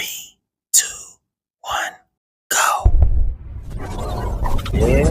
3, 2, 1, go. Yeah,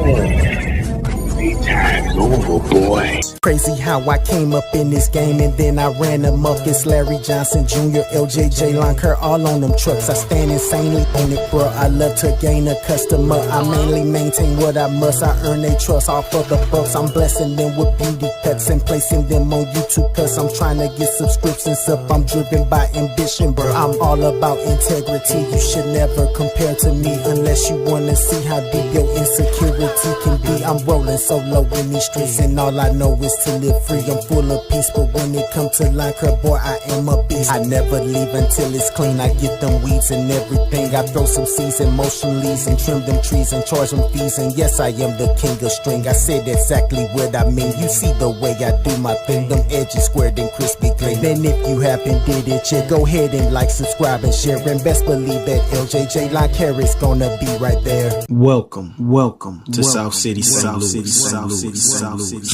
time's over, boy. Crazy how I came up in this game and then I ran them up. It's Larry Johnson Jr., ljjlawncare, all on them trucks. I stand insanely on it, bro. I love to gain a customer. I mainly maintain what I must. I earn their trust off of the bucks. I'm blessing them with beauty cuts and placing them on YouTube, cause I'm trying to get subscriptions up. I'm driven by ambition, bro. I'm all about integrity. You should never compare to me unless you wanna see how deep your insecurity can be. I'm rolling solo in these streets and all I know is to live free. I'm full of peace, but when it comes to lawncare, boy, I am a beast. I never leave until it's clean. I get them weeds and everything. I throw some seeds and motion leaves and trim them trees and charge them fees. And yes, I am the king of string. I said exactly what I mean. You see the way I do my thing. Them edges squared and crispy clean. Then if you haven't did it yet, go ahead and like, subscribe, and share. And best believe that ljjlawncare is gonna be right there. Welcome to South City, South City, South City, South City.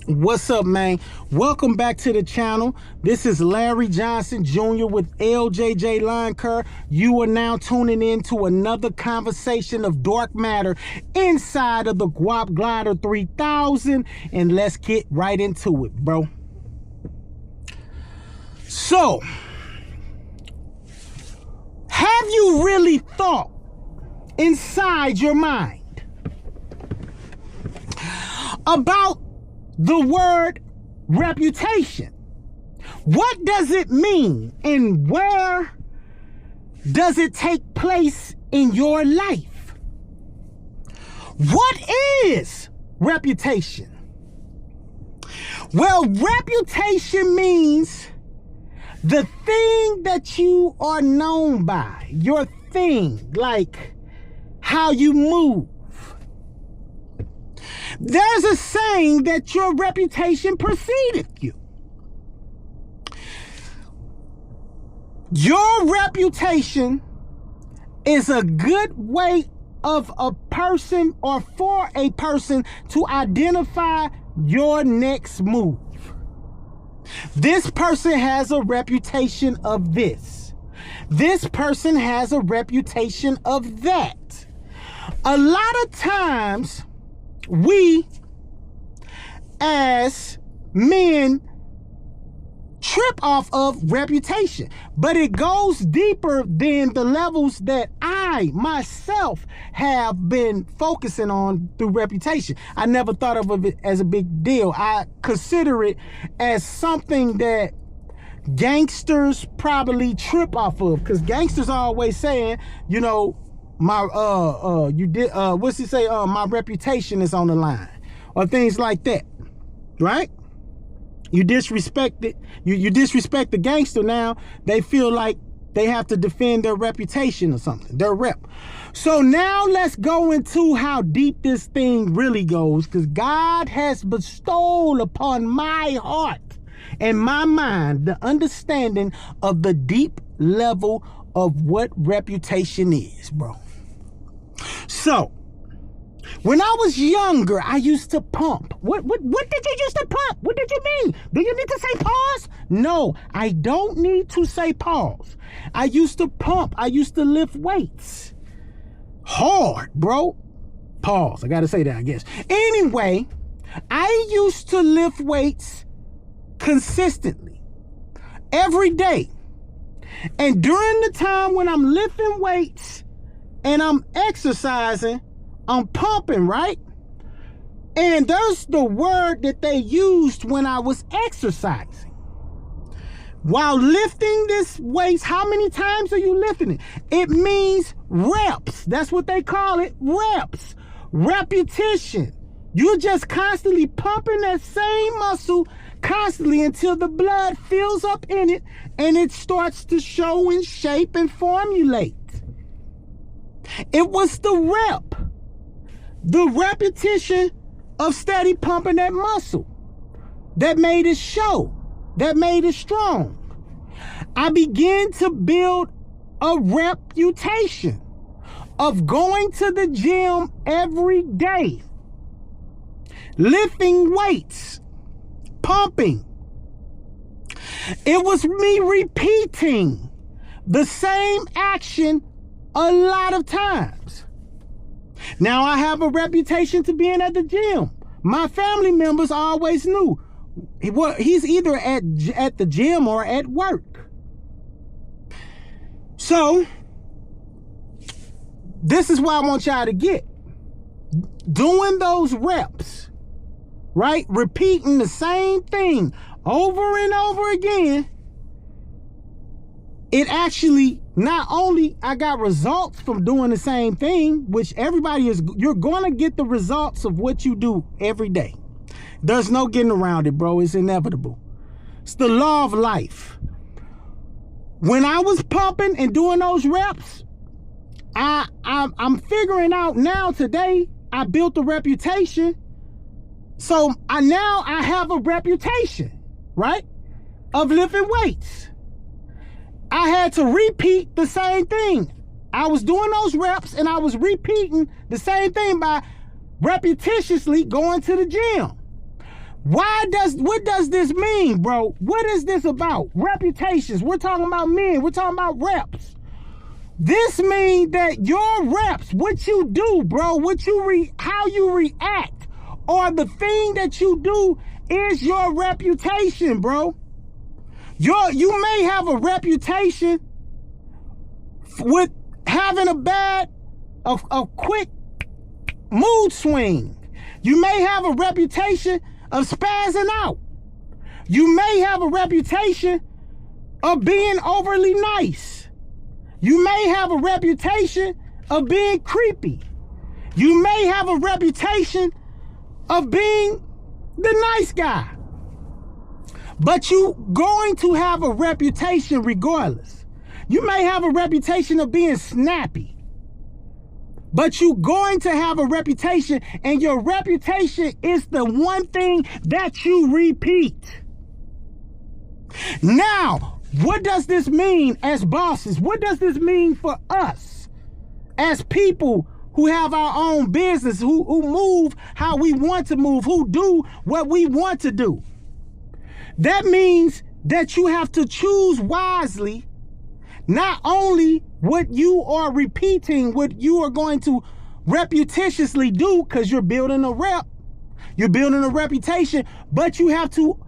What's up, man? Welcome back to the channel. This is Larry Johnson Jr. with ljjlawncare. You are now tuning in to another conversation of dark matter inside of the Guap Glider 3000, and let's get right into it, bro. So, have you really thought inside your mind about the word reputation? What does it mean and where does it take place in your life? What is reputation? Well, reputation means the thing that you are known by, your thing, like how you move. There's a saying that your reputation precedeth you. Your reputation is a good way of a person or for a person to identify your next move. This person has a reputation of this. This person has a reputation of that. A lot of times, we as men trip off of reputation, but it goes deeper than the levels that I myself have been focusing on through reputation. I never thought of it as a big deal. I consider it as something that gangsters probably trip off of, because gangsters are always saying, you know, my what's he say, my reputation is on the line, or things like that, right? You disrespect it, you disrespect the gangster, now they feel like they have to defend their reputation or something, their rep. So now let's go into how deep this thing really goes, because God has bestowed upon my heart and my mind the understanding of the deep level of what reputation is, bro. So, when I was younger, I used to pump. What did you used to pump? What did you mean? Do you need to say pause? No, I don't need to say pause. I used to pump. I used to lift weights. Hard, bro. Pause. I got to say that, I guess. Anyway, I used to lift weights consistently every day. And during the time when I'm lifting weights and I'm exercising, I'm pumping, right? And there's the word that they used when I was exercising. While lifting this weights, how many times are you lifting it? It means reps. That's what they call it, reps. Repetition. You're just constantly pumping that same muscle constantly until the blood fills up in it and it starts to show in shape and formulate. It was the rep, the repetition of steady pumping that muscle that made it show, that made it strong. I began to build a reputation of going to the gym every day, lifting weights, pumping. It was me repeating the same action a lot of times. Now, I have a reputation to being at the gym. My family members always knew he's either at the gym or at work. So, this is what I want y'all to get. Doing those reps, right? Repeating the same thing over and over again. It actually, not only I got results from doing the same thing, which you're going to get the results of what you do every day. There's no getting around it, bro. It's inevitable. It's the law of life. When I was pumping and doing those reps, I'm figuring out now today, I built a reputation. So now I have a reputation, right, of lifting weights. I had to repeat the same thing. I was doing those reps and I was repeating the same thing by repetitiously going to the gym. What does this mean, bro? What is this about? Reputations. We're talking about men. We're talking about reps. This means that your reps, what you do, bro, how you react, or the thing that you do is your reputation, bro. You may have a reputation with having a quick mood swing. You may have a reputation of spazzing out. You may have a reputation of being overly nice. You may have a reputation of being creepy. You may have a reputation of being the nice guy. But you're going to have a reputation regardless. You may have a reputation of being snappy. But you're going to have a reputation, and your reputation is the one thing that you repeat. Now, what does this mean as bosses? What does this mean for us as people who have our own business, who move how we want to move, who do what we want to do? That means that you have to choose wisely, not only what you are repeating, what you are going to repetitiously do, because you're building a rep, you're building a reputation, but you have to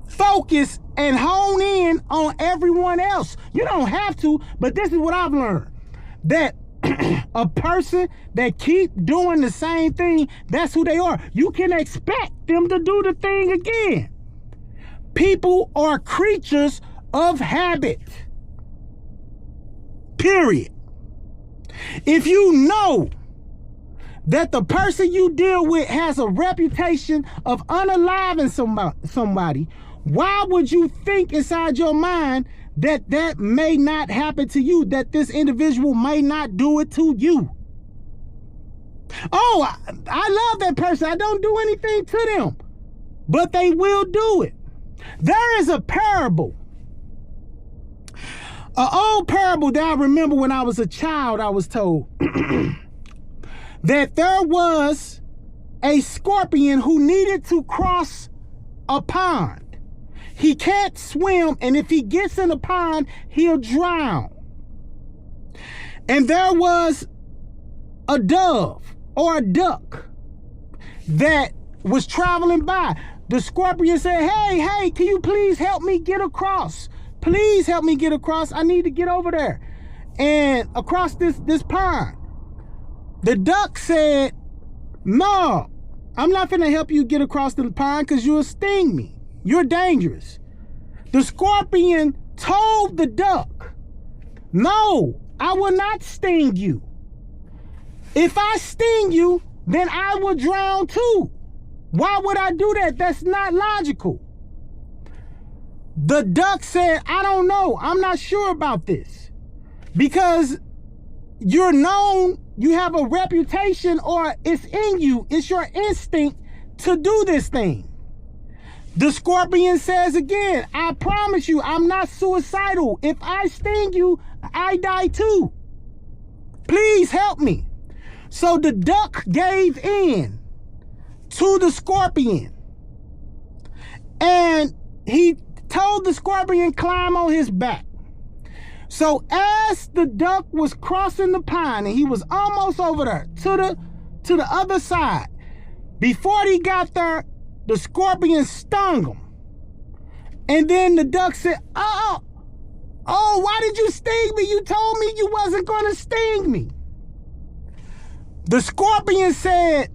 focus and hone in on everyone else. You don't have to, but this is what I've learned, that a person that keep doing the same thing, that's who they are. You can expect them to do the thing again. People are creatures of habit. Period. If you know that the person you deal with has a reputation of unaliving somebody, why would you think inside your mind that may not happen to you, that this individual may not do it to you? Oh, I love that person. I don't do anything to them, but they will do it. There is a parable, an old parable that I remember when I was a child. I was told that there was a scorpion who needed to cross a pond. He can't swim, and if he gets in the pond, he'll drown. And there was a dove or a duck that was traveling by. The scorpion said, hey, can you please help me get across? Please help me get across. I need to get over there and across this pond. The duck said, no, I'm not finna help you get across the pond because you'll sting me. You're dangerous. The scorpion told the duck, no, I will not sting you. If I sting you, then I will drown too. Why would I do that? That's not logical. The duck said, I don't know. I'm not sure about this. Because you're known, you have a reputation, or it's in you, it's your instinct to do this thing. The scorpion says again, I promise you, I'm not suicidal. If I sting you, I die too. Please help me. So the duck gave in to the scorpion, and he told the scorpion climb on his back. So as the duck was crossing the pond and he was almost over there to the other side, before he got there, the scorpion stung him. And then the duck said, oh, why did you sting me? You told me you wasn't going to sting me. The scorpion said,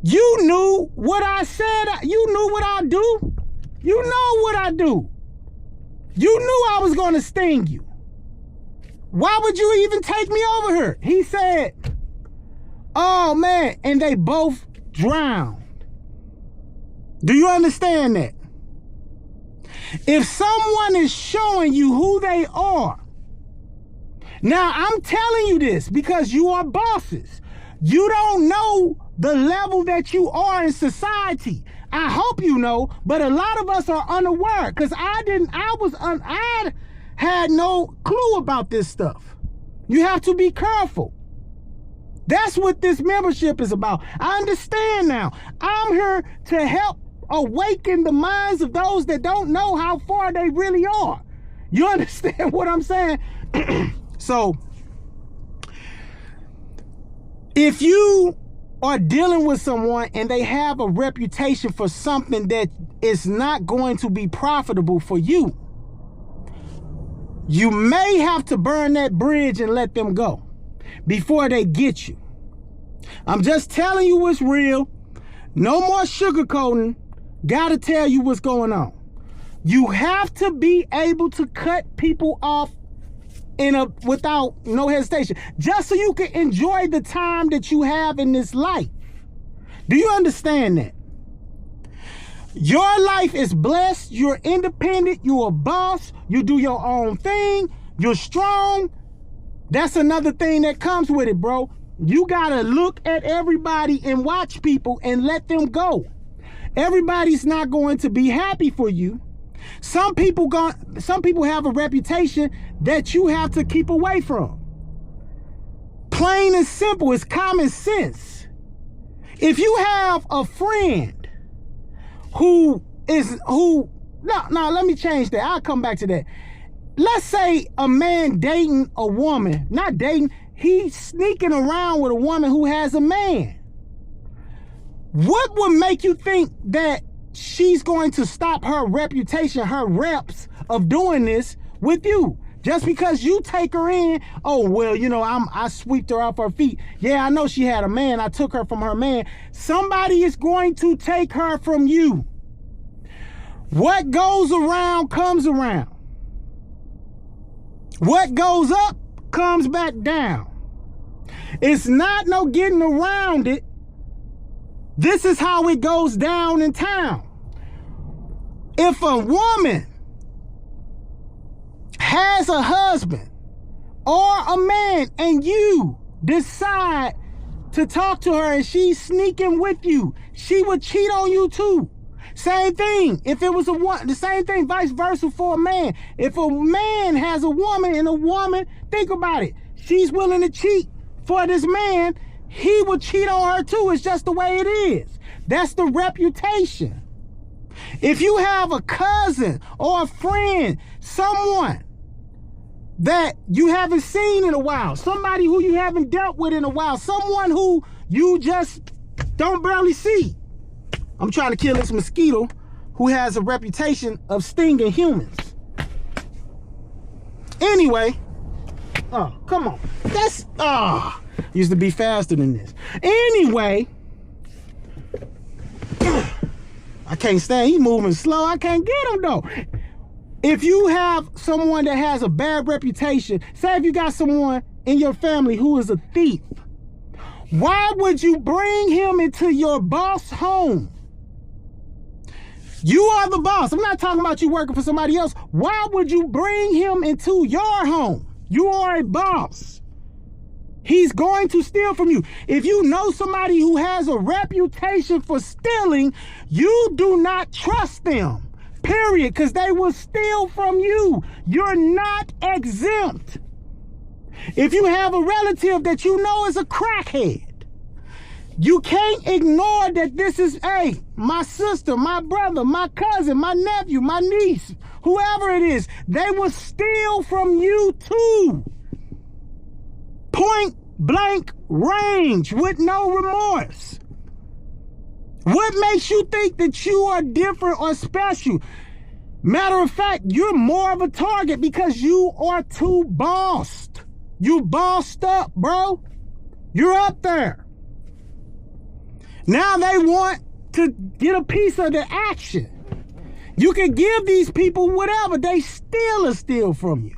you knew what I said. You knew what I do. You know what I do. You knew I was going to sting you. Why would you even take me over here? He said, oh man, and they both drowned. Do you understand that? If someone is showing you who they are, now I'm telling you this because you are bosses. You don't know the level that you are in society. I hope you know, but a lot of us are unaware because I had no clue about this stuff. You have to be careful. That's what this membership is about. I understand now. I'm here to help awaken the minds of those that don't know how far they really are. You understand what I'm saying? So, if you are dealing with someone and they have a reputation for something that is not going to be profitable for you, you may have to burn that bridge and let them go before they get you. I'm just telling you what's real. No more sugarcoating. Gotta tell you what's going on. You have to be able to cut people off without no hesitation, just so you can enjoy the time that you have in this life. Do you understand that? Your life is blessed. You're independent. You're a boss. You do your own thing. You're strong. That's another thing that comes with it, bro. You gotta look at everybody and watch people and let them go. Everybody's not going to be happy for you. Some people have a reputation that you have to keep away from. Plain and simple, it's common sense. If you have a friend no, let me change that. I'll come back to that. Let's say a man dating a woman, not dating, he's sneaking around with a woman who has a man. What would make you think that she's going to stop her reputation, her reps of doing this with you? Just because you take her in, oh, well, you know, I sweeped her off her feet. Yeah, I know she had a man. I took her from her man. Somebody is going to take her from you. What goes around comes around. What goes up comes back down. It's not no getting around it. This is how it goes down in town. If a woman has a husband or a man and you decide to talk to her and she's sneaking with you, she would cheat on you too. Same thing. If it was the same thing, vice versa for a man. If a man has a woman and a woman, think about it, she's willing to cheat for this man, he will cheat on her too. It's just the way it is. That's the reputation. If you have a cousin or a friend, someone that you haven't seen in a while, somebody who you haven't dealt with in a while, someone who you just don't barely see. I'm trying to kill this mosquito who has a reputation of stinging humans. Anyway, oh, come on. That's, used to be faster than this. Anyway, I can't stand, he moving slow. I can't get him though. If you have someone that has a bad reputation, say if you got someone in your family who is a thief, why would you bring him into your boss home? You are the boss. I'm not talking about you working for somebody else. Why would you bring him into your home? You are a boss. He's going to steal from you. If you know somebody who has a reputation for stealing, you do not trust them, period, because they will steal from you. You're not exempt. If you have a relative that you know is a crackhead, You can't ignore that this is, hey, my sister, my brother, my cousin, my nephew, my niece, whoever it is, they will steal from you too. Point blank range with no remorse. What makes you think that you are different or special? Matter of fact, you're more of a target because you are too bossed. You bossed up, bro. You're up there. Now they want to get a piece of the action. You can give these people whatever. They still steal from you.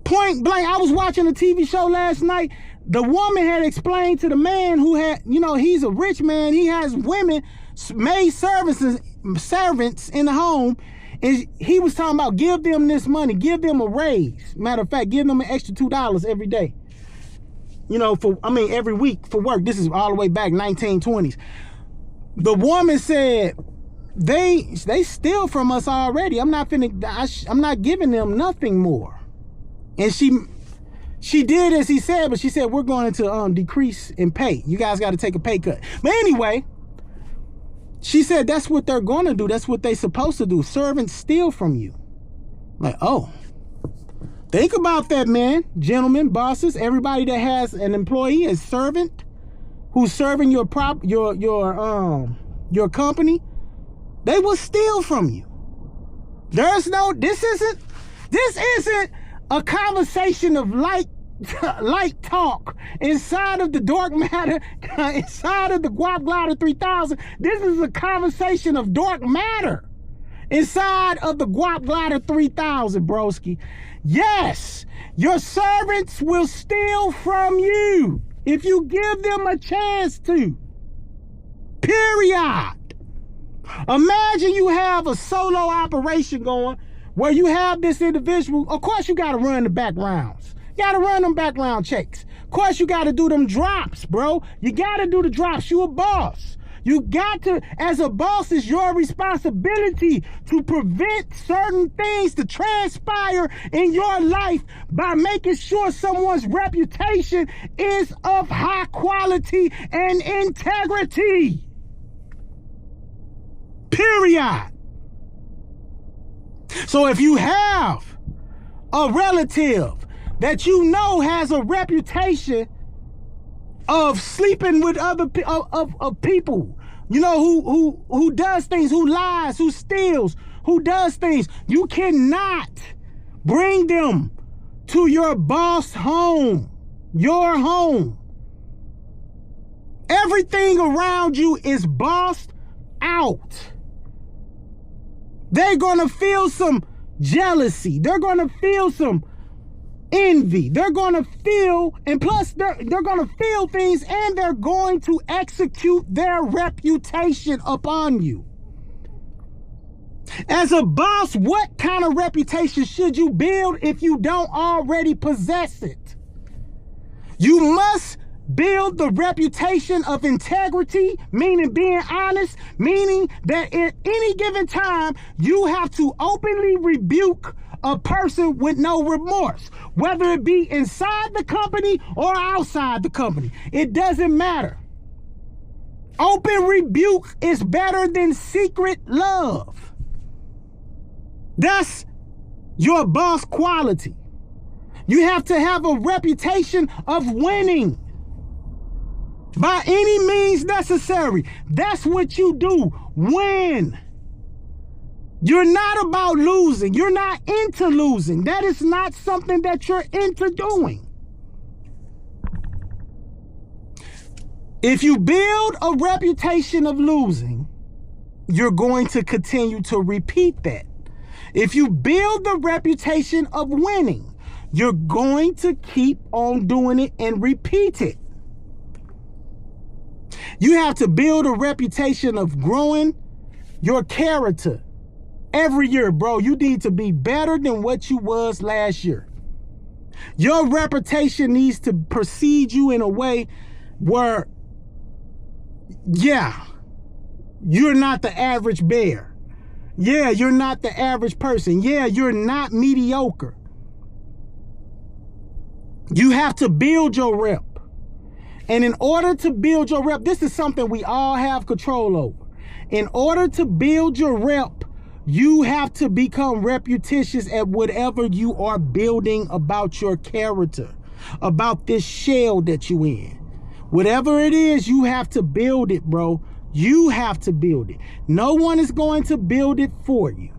Point blank. I was watching a TV show last night. The woman had explained to the man who had, he's a rich man. He has women, maid servants in the home. And he was talking about give them this money, give them a raise. Matter of fact, give them an extra $2 every day. Every week for work. This is all the way back 1920s. The woman said, they steal from us already. I'm not giving them nothing more. And she did as he said, but she said, we're going to decrease in pay. You guys got to take a pay cut. But anyway, she said that's what they're going to do. That's what they're supposed to do. Servants steal from you. Like, oh. Think about that, man. Gentlemen, bosses, everybody that has an employee, a servant who's serving your company, they will steal from you. This isn't a conversation of light talk inside of the dark matter, inside of the Guap Glider 3000. This is a conversation of dark matter inside of the Guap Glider 3000, broski. Yes, your servants will steal from you if you give them a chance to. Period. Imagine you have a solo operation going where you have this individual. Of course, you got to run the backgrounds. You got to run them background checks. Of course, you got to do them drops, bro. You got to do the drops. You a boss. You got to, as a boss, it's your responsibility to prevent certain things to transpire in your life by making sure someone's reputation is of high quality and integrity. Period. So if you have a relative that you know has a reputation of sleeping with other people, who does things, who lies, who steals, who does things, you cannot bring them to your boss home, your home. Everything around you is bossed out. They're gonna feel some jealousy. They're gonna feel some envy. They're going to feel, and plus they're going to feel things, and they're going to execute their reputation upon you. As a boss, what kind of reputation should you build if you don't already possess it? You must build the reputation of integrity, meaning being honest, meaning that at any given time, you have to openly rebuke a person with no remorse, whether it be inside the company or outside the company. It doesn't matter. Open rebuke is better than secret love. That's your boss quality. You have to have a reputation of winning by any means necessary. That's what you do. Win. You're not about losing. You're not into losing. That is not something that you're into doing. If you build a reputation of losing, you're going to continue to repeat that. If you build the reputation of winning, you're going to keep on doing it and repeat it. You have to build a reputation of growing your character. Every year, bro, you need to be better than what you was last year. Your reputation needs to precede you in a way where, yeah, you're not the average bear. Yeah, you're not the average person. Yeah, you're not mediocre. You have to build your rep. And in order to build your rep, this is something we all have control over. In order to build your rep, you have to become reputitious at whatever you are building about your character, about this shell that you in. Whatever it is, you have to build it, bro. You have to build it. No one is going to build it for you.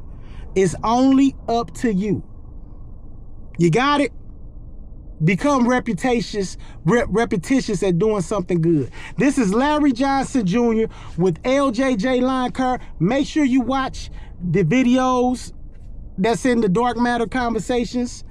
It's only up to you. You got it? Become repetitious at doing something good. This is Larry Johnson Jr. with ljjlawncare. Make sure you watch the videos that's in the Dark Matter Conversations.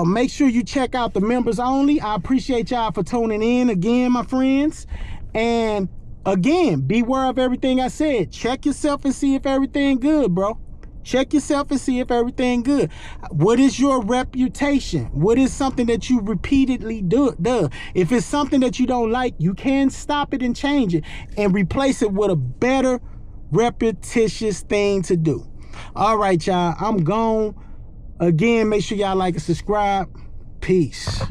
Make sure you check out the members only. I appreciate y'all for tuning in again, my friends. And again, beware of everything I said. Check yourself and see if everything good, bro. Check yourself and see if everything good. What is your reputation? What is something that you repeatedly do? If it's something that you don't like, you can stop it and change it and replace it with a better, repetitious thing to do. All right, y'all. I'm gone. Again, make sure y'all like and subscribe. Peace.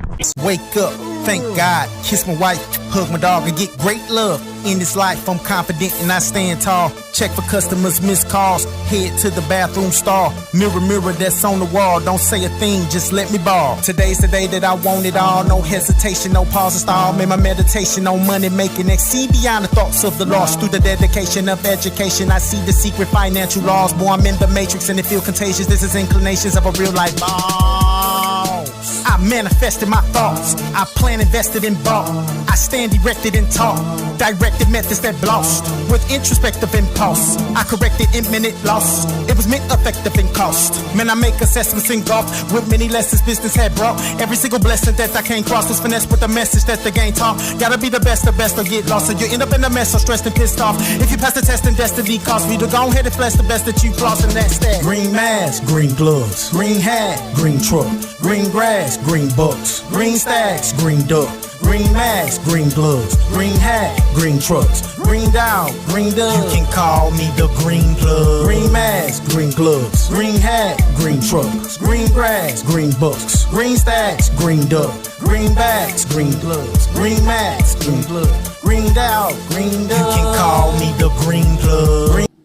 Wake up, thank God, kiss my wife, hug my dog, and get great love. In this life, I'm confident and I stand tall. Check for customers, missed calls, head to the bathroom stall. Mirror, mirror that's on the wall, don't say a thing, just let me ball. Today's the day that I want it all, no hesitation, no pause or stall. Made my meditation on money making, exceed beyond the thoughts of the lost. Through the dedication of education, I see the secret financial laws. Boy, I'm in the matrix and it feel contagious. This is inclinations of a real life boss. I manifested my thoughts, I plan invested in bought. I stand erected and talk, directed methods that lost. With introspective impulse, I corrected imminent loss. It was meant effective in cost. Man, I make assessments engulfed with many lessons business had brought. Every single blessing that I came across was finesse with the message that the game taught. Gotta be the best or get lost, or you end up in a mess, so stressed and pissed off. If you pass the test and destiny cost me to go ahead and flex the best that you floss, and that's that. Green mask, green gloves, green hat, green truck, green grass, green bucks, green stacks, green duck. Green mask, green gloves, green hat, green trucks, green dog, green dove. You can call me the green plug. Green mask, green gloves, green hat, green trucks, green grass, green bucks, green stacks, green duck, green backs, green gloves, green mask, green glove, green dog, green dove. You can call me the green plug.